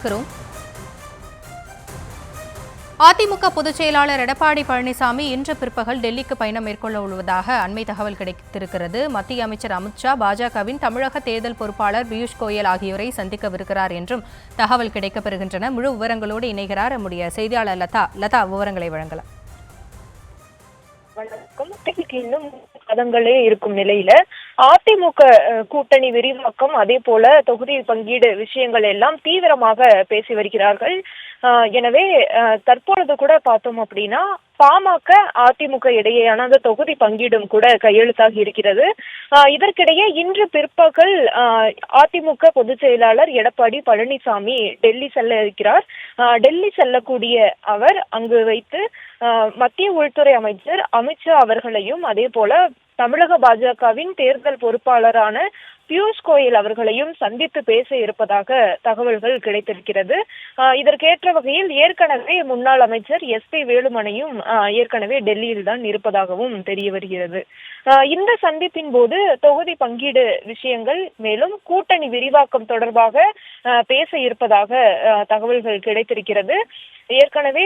இருக்கிறோம். அதிமுக பொதுச் செயலாளர் எடப்பாடி பழனிசாமி இன்று பிற்பகல் டெல்லிக்கு பயணம் மேற்கொள்ள உள்ளதாக அண்மை தகவல் கிடைத்திருக்கிறது. மத்திய அமைச்சர் அமித்ஷா, பாஜகவின் தமிழக தேர்தல் பொறுப்பாளர் பியூஷ் கோயல் ஆகியோரை சந்திக்கவிருக்கிறார் என்றும் தகவல் கிடைக்கப்பெறுகின்றன. முழு விவரங்களோடு இணைகிறார் நம்முடைய செய்தியாளர் லதா. விவரங்களை வழங்கலாம். இன்னும் பதங்களே இருக்கும் நிலையில அதிமுக கூட்டணி விரிவாக்கம், அதே போல தொகுதி பங்கீடு விஷயங்கள் எல்லாம் தீவிரமாக பேசி வருகிறார்கள். எனவே தற்பொழுது கூட பார்த்தோம் அப்படின்னா பாமக அதிமுக இடையேயான அந்த தொகுதி பங்கீடும் கூட கையெழுத்தாகி இருக்கிறது. இதற்கிடையே இன்று பிற்பகல் அதிமுக பொதுச் செயலாளர் எடப்பாடி பழனிசாமி டெல்லி செல்ல இருக்கிறார். டெல்லி செல்லக்கூடிய அவர் அங்கு வைத்து மத்திய உள்துறை அமைச்சர் அமித்ஷா அவர்களையும், அதே போல தமிழக பாஜகவின் தேர்தல் பொறுப்பாளரான பியூஷ் கோயல் அவர்களையும் சந்தித்து பேச இருப்பதாக தகவல்கள் கிடைத்திருக்கிறது. இதற்கேற்ற வகையில் ஏற்கனவே முன்னாள் அமைச்சர் எஸ்.பி. வேலுமணியும் ஏற்கனவே டெல்லியில் தான் இருப்பதாகவும் தெரிய வருகிறது. இந்த சந்திப்பின் போது தொகுதி பங்கீடு விஷயங்கள், மேலும் கூட்டணி விரிவாக்கம் தொடர்பாக பேச இருப்பதாக தகவல்கள் கிடைத்திருக்கிறது. ஏற்கனவே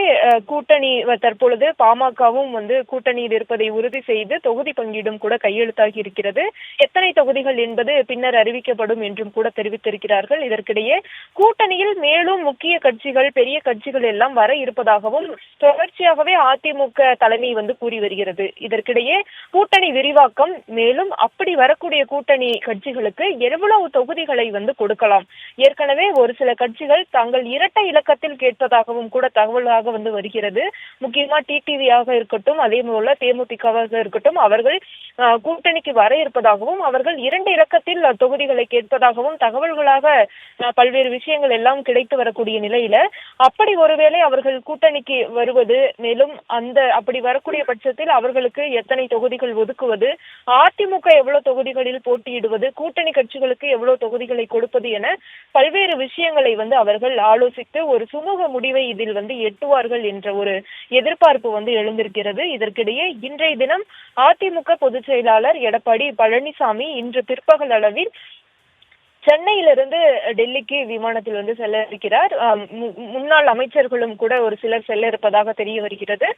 கூட்டணி தற்பொழுது பாமகவும் கூட்டணியில் இருப்பதை உறுதி செய்து தொகுதி பங்கீடும் கூட கையெழுத்தாகி இருக்கிறது. எத்தனை தொகுதிகள் என்பது பின்னர் அறிவிக்கப்படும் என்றும் கூட தெரிவித்திருக்கிறார்கள். இதற்கிடையே கூட்டணியில் மேலும் முக்கிய கட்சிகள், பெரிய கட்சிகள் எல்லாம் வர இருப்பதாகவும் தொடர்ச்சியாகவே அதிமுக தலைமை கூறி வருகிறது. இதற்கிடையே கூட்டணி விரிவாக்கம், மேலும் அப்படி வரக்கூடிய கூட்டணி கட்சிகளுக்கு எவ்வளவு தொகுதிகளை கொடுக்கலாம், ஏற்கனவே ஒரு சில கட்சிகள் தாங்கள் இரட்டை இலக்கத்தில் கேட்பதாகவும் கூட தகவலாக வருகிறது. முக்கியமா டிடிவியாக இருக்கட்டும், அதே போல தேமுதிகவாக இருக்கட்டும், அவர்கள் கூட்டணிக்கு வர இருப்பதாகவும், அவர்கள் 2 இலக்கத்தில் தொகுதிகளை கேட்பதாகவும் தகவல்களாக பல்வேறு விஷயங்கள் எல்லாம் கிடைத்து வரக்கூடிய நிலையில, அப்படி ஒருவேளை அவர்கள் கூட்டணிக்கு வருவது, மேலும் அப்படி வரக்கூடிய பட்சத்தில் அவர்களுக்கு எத்தனை தொகுதிகள் ஒதுக்குவது, அதிமுக எவ்வளவு தொகுதிகளில் போட்டியிடுவது, கூட்டணி கட்சிகளுக்கு எவ்வளவு தொகுதிகளை கொடுப்பது என பல்வேறு விஷயங்களை அவர்கள் ஆலோசித்து ஒரு சுமூக முடிவை இதில் எட்டுவார்கள் என்ற ஒரு எதிர்பார்ப்பு எழுந்திருக்கிறது. இதற்கிடையே இன்றைய தினம் அதிமுக பொதுச் செயலாளர் எடப்பாடி பழனிசாமி இன்று பிற்பகல் அளவில் சென்னையிலிருந்து டெல்லிக்கு விமானத்தில் செல்ல இருக்கிறார். முன்னாள் அமைச்சர்களும் கூட ஒரு சிலர் செல்ல இருப்பதாக தெரிய வருகிறது.